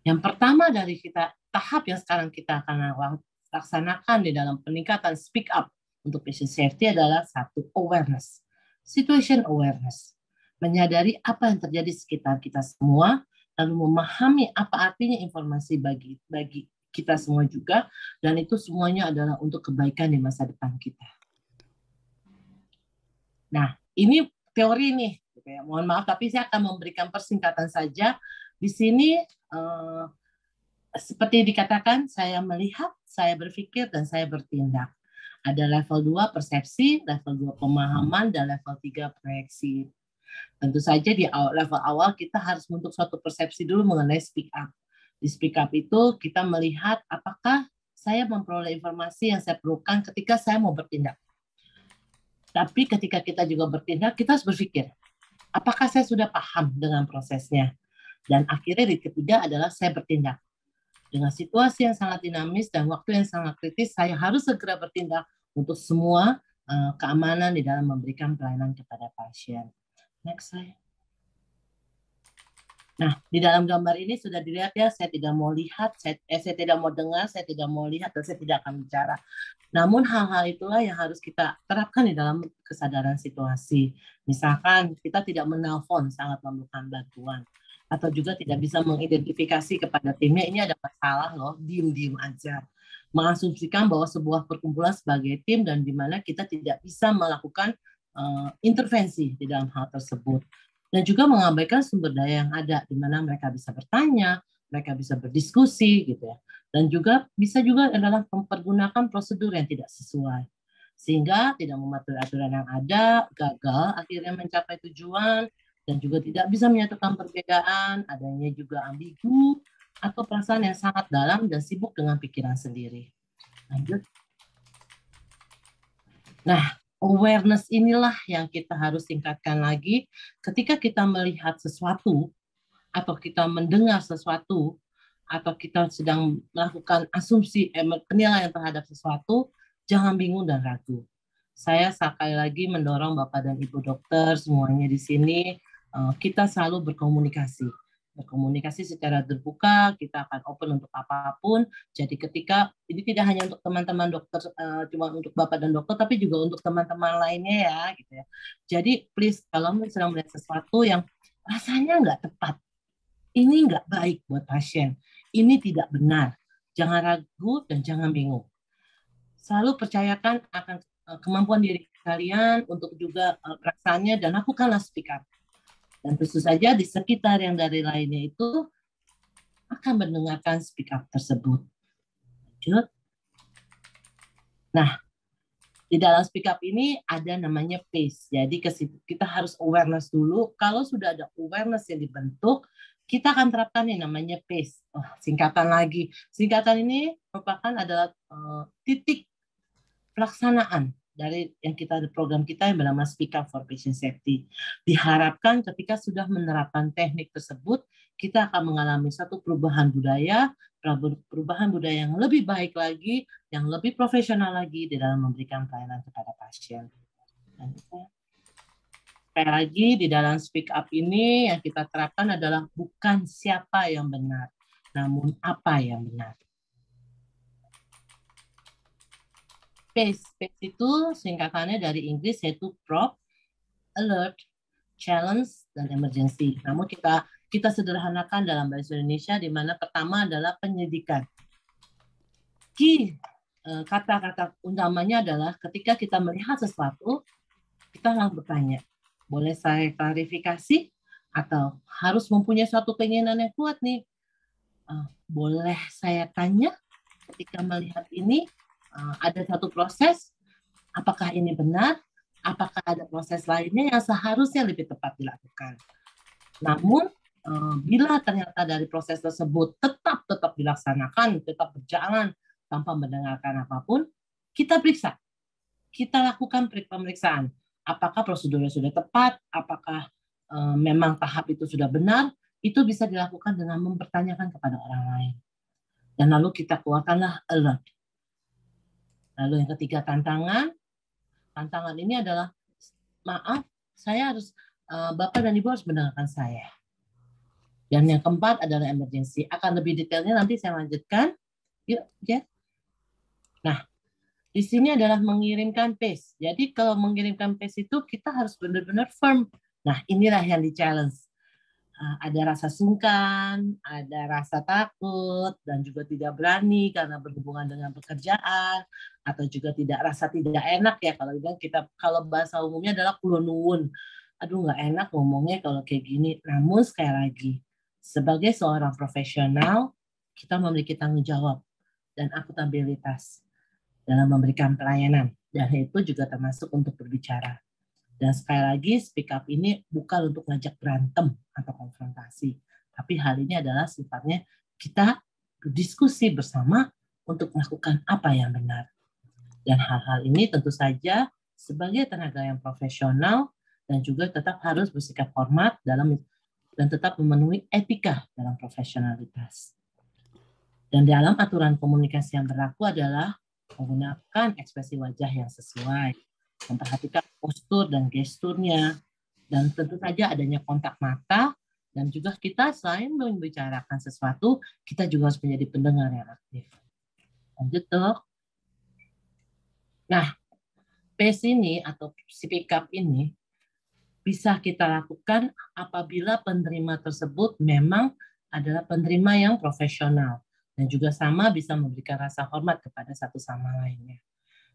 Yang pertama dari tahap yang sekarang kita akan laksanakan di dalam peningkatan speak up untuk patient safety adalah satu, awareness. Situation awareness. Menyadari apa yang terjadi di sekitar kita semua, lalu memahami apa artinya informasi bagi kita semua juga, dan itu semuanya adalah untuk kebaikan di masa depan kita. Nah, ini teori nih. Mohon maaf, tapi saya akan memberikan persingkatan saja. Di sini, seperti dikatakan, saya melihat, saya berpikir, dan saya bertindak. Ada level 2 persepsi, level 2 pemahaman, dan level 3 proyeksi. Tentu saja di level awal kita harus membentuk suatu persepsi dulu mengenai speak up. Di speak up itu kita melihat apakah saya memperoleh informasi yang saya perlukan ketika saya mau bertindak. Tapi ketika kita juga bertindak, kita harus berpikir, apakah saya sudah paham dengan prosesnya? Dan akhirnya di ketiga adalah saya bertindak. Dengan situasi yang sangat dinamis dan waktu yang sangat kritis, saya harus segera bertindak untuk semua keamanan di dalam memberikan pelayanan kepada pasien. Next slide. Nah, di dalam gambar ini sudah dilihat ya, saya tidak mau lihat, saya tidak mau dengar, saya tidak mau lihat, dan saya tidak akan bicara. Namun hal-hal itulah yang harus kita terapkan di dalam kesadaran situasi. Misalkan kita tidak menelpon sangat memerlukan bantuan, atau juga tidak bisa mengidentifikasi kepada timnya, ini ada masalah loh, diem-diem aja. Mengasumsikan bahwa sebuah perkumpulan sebagai tim dan di mana kita tidak bisa melakukan intervensi di dalam hal tersebut. Dan juga mengabaikan sumber daya yang ada, di mana mereka bisa bertanya, mereka bisa berdiskusi, gitu ya. Dan juga bisa juga adalah mempergunakan prosedur yang tidak sesuai. Sehingga tidak mematuhi aturan yang ada, gagal akhirnya mencapai tujuan, dan juga tidak bisa menyatukan perbedaan, adanya juga ambigu, atau perasaan yang sangat dalam dan sibuk dengan pikiran sendiri. Lanjut. Nah, awareness inilah yang kita harus tingkatkan lagi ketika kita melihat sesuatu atau kita mendengar sesuatu atau kita sedang melakukan asumsi penilaian terhadap sesuatu, jangan bingung dan ragu. Saya sekali lagi mendorong Bapak dan Ibu dokter semuanya di sini, kita selalu berkomunikasi secara terbuka, kita akan open untuk apapun. Jadi ketika ini tidak hanya untuk teman-teman dokter, cuma untuk Bapak dan dokter, tapi juga untuk teman-teman lainnya ya, gitu ya. Jadi please, kalau sedang melihat sesuatu yang rasanya nggak tepat, ini nggak baik buat pasien, ini tidak benar, jangan ragu dan jangan bingung. Selalu percayakan akan kemampuan diri kalian untuk juga perasaannya dan lakukanlah speak up. Dan tentu saja di sekitar yang dari lainnya itu akan mendengarkan speak up tersebut. Lanjut. Nah, di dalam speak up ini ada namanya PACE. Jadi kita harus awareness dulu. Kalau sudah ada awareness yang dibentuk, kita akan terapkan yang namanya PACE. Singkatan lagi. Singkatan ini merupakan adalah titik pelaksanaan dari yang program kita yang bernama Speak Up for Patient Safety. Diharapkan ketika sudah menerapkan teknik tersebut, kita akan mengalami satu perubahan budaya yang lebih baik lagi, yang lebih profesional lagi di dalam memberikan pelayanan kepada pasien. Sekali lagi, di dalam Speak Up ini yang kita terapkan adalah bukan siapa yang benar, namun apa yang benar. PACE itu singkatannya dari Inggris yaitu Prompt, Alert, Challenge, dan Emergency. Namun kita sederhanakan dalam bahasa Indonesia, di mana pertama adalah penyidikan. Kata-kata utamanya adalah ketika kita melihat sesuatu, kita langsung bertanya, boleh saya klarifikasi? Atau harus mempunyai suatu keinginan yang kuat nih? Boleh saya tanya ketika melihat ini, ada satu proses, apakah ini benar? Apakah ada proses lainnya yang seharusnya lebih tepat dilakukan? Namun, bila ternyata dari proses tersebut tetap dilaksanakan, tetap berjalan tanpa mendengarkan apapun, kita periksa. Kita lakukan pemeriksaan. Apakah prosedurnya sudah tepat? Apakah memang tahap itu sudah benar? Itu bisa dilakukan dengan mempertanyakan kepada orang lain. Dan lalu kita keluarkanlah alert. Lalu yang ketiga tantangan. Tantangan ini adalah, maaf, saya harus Bapak dan Ibu harus mendengarkan saya. Dan yang keempat adalah emergency. Akan lebih detailnya nanti saya lanjutkan. Yuk, Jet. Nah, di sini adalah mengirimkan PACE. Jadi kalau mengirimkan PACE itu kita harus benar-benar firm. Nah, inilah yang di-challenge. Ada rasa sungkan, ada rasa takut, dan juga tidak berani karena berhubungan dengan pekerjaan, atau juga rasa tidak enak ya, kalau bahasa umumnya adalah kulon nuwun. Aduh, nggak enak ngomongnya kalau kayak gini. Namun sekali lagi, sebagai seorang profesional, kita memiliki tanggung jawab dan akuntabilitas dalam memberikan pelayanan. Dan itu juga termasuk untuk berbicara. Dan sekali lagi, Speak Up ini bukan untuk ngajak berantem atau konfrontasi. Tapi hal ini adalah sifatnya kita berdiskusi bersama untuk melakukan apa yang benar. Dan hal-hal ini tentu saja sebagai tenaga yang profesional dan juga tetap harus bersikap hormat dan tetap memenuhi etika dalam profesionalitas. Dan dalam aturan komunikasi yang berlaku adalah menggunakan ekspresi wajah yang sesuai, memperhatikan postur dan gesturnya, dan tentu saja adanya kontak mata, dan juga kita selain membicarakan sesuatu, kita juga harus menjadi pendengar yang aktif. Lanjut, Dok. Nah, PACE ini atau Speak Up ini bisa kita lakukan apabila penerima tersebut memang adalah penerima yang profesional, dan juga sama bisa memberikan rasa hormat kepada satu sama lainnya.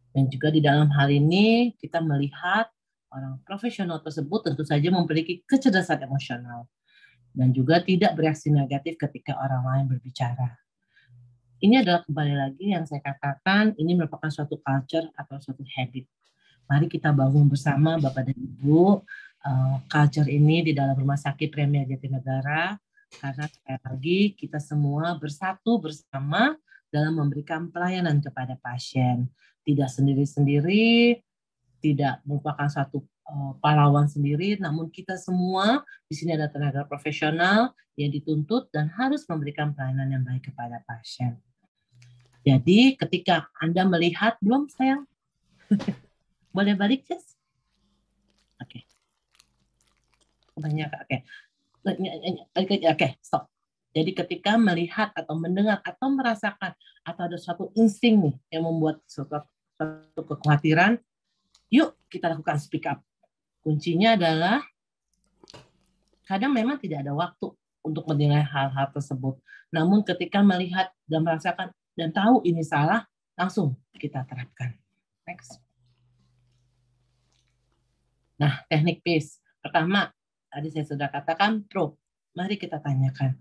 Dan juga di dalam hal ini kita melihat orang profesional tersebut tentu saja memiliki kecerdasan emosional dan juga tidak bereaksi negatif ketika orang lain berbicara. Ini adalah kembali lagi yang saya katakan, ini merupakan suatu culture atau suatu habit. Mari kita bangun bersama Bapak dan Ibu culture ini di dalam Rumah Sakit Premier Jatinegara, karena sekali lagi kita semua bersatu bersama dalam memberikan pelayanan kepada pasien. Tidak sendiri-sendiri, tidak merupakan satu pahlawan sendiri, namun kita semua di sini ada tenaga profesional yang dituntut dan harus memberikan pelayanan yang baik kepada pasien. Jadi ketika Anda melihat, belum sayang? Boleh balik, Jess? Oke. Banyak, oke. Oke, stop. Jadi ketika melihat atau mendengar atau merasakan atau ada suatu insting nih yang membuat suatu kekhawatiran, yuk kita lakukan Speak Up. Kuncinya adalah kadang memang tidak ada waktu untuk menilai hal-hal tersebut. Namun ketika melihat dan merasakan dan tahu ini salah, langsung kita terapkan. Next. Nah, teknik PACE. Pertama, tadi saya sudah katakan probe. Mari kita tanyakan.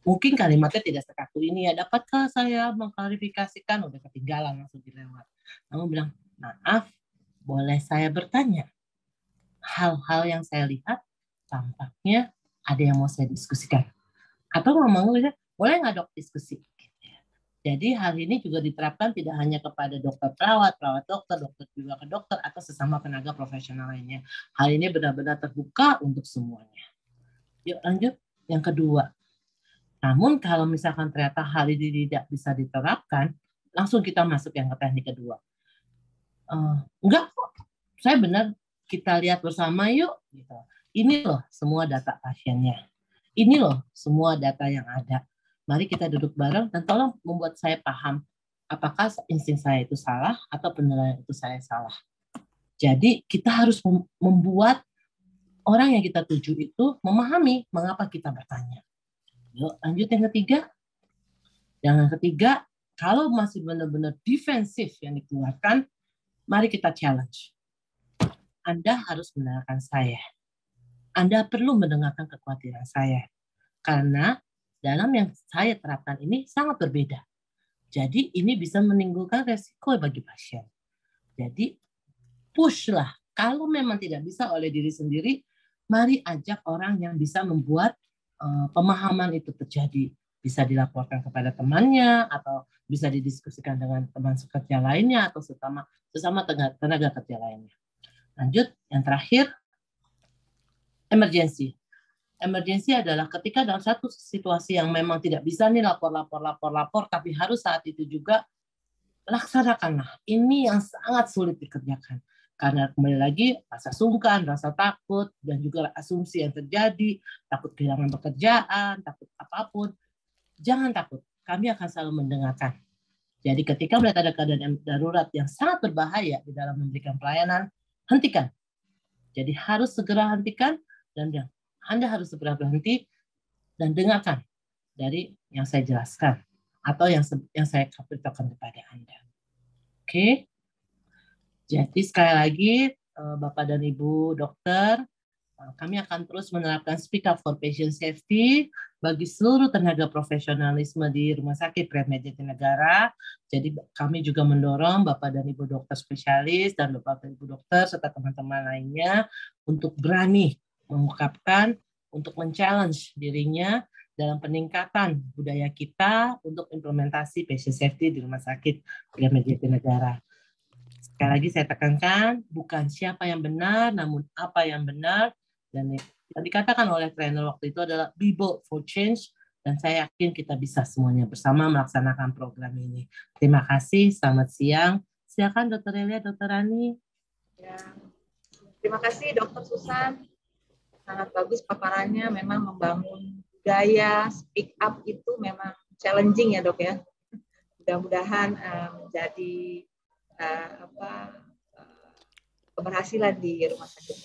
Mungkin kalimatnya tidak sekaku ini ya. Dapatkah saya mengklarifikasikan? Udah ketinggalan, langsung dilewat. Namun bilang, maaf, boleh saya bertanya? Hal-hal yang saya lihat, tampaknya ada yang mau saya diskusikan. Atau ngomong, boleh nggak dok diskusi? Jadi hal ini juga diterapkan tidak hanya kepada dokter perawat, perawat dokter, dokter juga ke dokter, atau sesama tenaga profesional lainnya. Hal ini benar-benar terbuka untuk semuanya. Yuk lanjut. Yang kedua. Namun kalau misalkan ternyata hal ini tidak bisa diterapkan, langsung kita masuk yang ke teknik kedua. Enggak kok, saya benar, kita lihat bersama yuk. Gitu. Ini loh semua data pasiennya. Ini loh semua data yang ada. Mari kita duduk bareng dan tolong membuat saya paham apakah insting saya itu salah atau penilaian itu saya salah. Jadi kita harus membuat orang yang kita tuju itu memahami mengapa kita bertanya. Yuk lanjut yang ketiga. Yang ketiga, kalau masih benar-benar defensif yang dikeluarkan, mari kita challenge. Anda harus mendengarkan saya. Anda perlu mendengarkan kekhawatiran saya. Karena dalam yang saya terapkan ini sangat berbeda. Jadi ini bisa menimbulkan resiko bagi pasien. Jadi push-lah. Kalau memang tidak bisa oleh diri sendiri, mari ajak orang yang bisa membuat pemahaman itu terjadi. Bisa dilaporkan kepada temannya, atau bisa didiskusikan dengan teman sekerja lainnya, atau sesama tenaga kerja lainnya. Lanjut, yang terakhir, emergency. Emergency adalah ketika dalam satu situasi yang memang tidak bisa nih lapor, tapi harus saat itu juga, laksanakanlah. Ini yang sangat sulit dikerjakan. Karena kembali lagi, rasa sungkan, rasa takut, dan juga asumsi yang terjadi, takut kehilangan pekerjaan, takut apapun. Jangan takut, kami akan selalu mendengarkan. Jadi ketika melihat ada keadaan darurat yang sangat berbahaya di dalam memberikan pelayanan, hentikan. Jadi harus segera hentikan, dan Anda harus segera berhenti dan dengarkan dari yang saya jelaskan atau yang saya beritahukan kepada Anda. Oke. Jadi sekali lagi, Bapak dan Ibu dokter, kami akan terus menerapkan Speak Up for Patient Safety bagi seluruh tenaga profesionalisme di Rumah Sakit Premier Jatinegara. Jadi kami juga mendorong Bapak dan Ibu dokter spesialis dan Bapak dan Ibu dokter serta teman-teman lainnya untuk berani mengungkapkan, untuk men-challenge dirinya dalam peningkatan budaya kita untuk implementasi patient safety di Rumah Sakit Premier Jatinegara. Sekali lagi saya tekankan, bukan siapa yang benar, namun apa yang benar. Dan yang dikatakan oleh trainer waktu itu adalah be bold for change, dan saya yakin kita bisa semuanya bersama melaksanakan program ini. Terima kasih, selamat siang. Silakan Dr. Elia, Dr. Rani. Ya. Terima kasih Dr. Susan. Sangat bagus paparannya, memang membangun budaya speak up itu memang challenging ya dok ya. Mudah-mudahan menjadi keberhasilan di rumah sakit.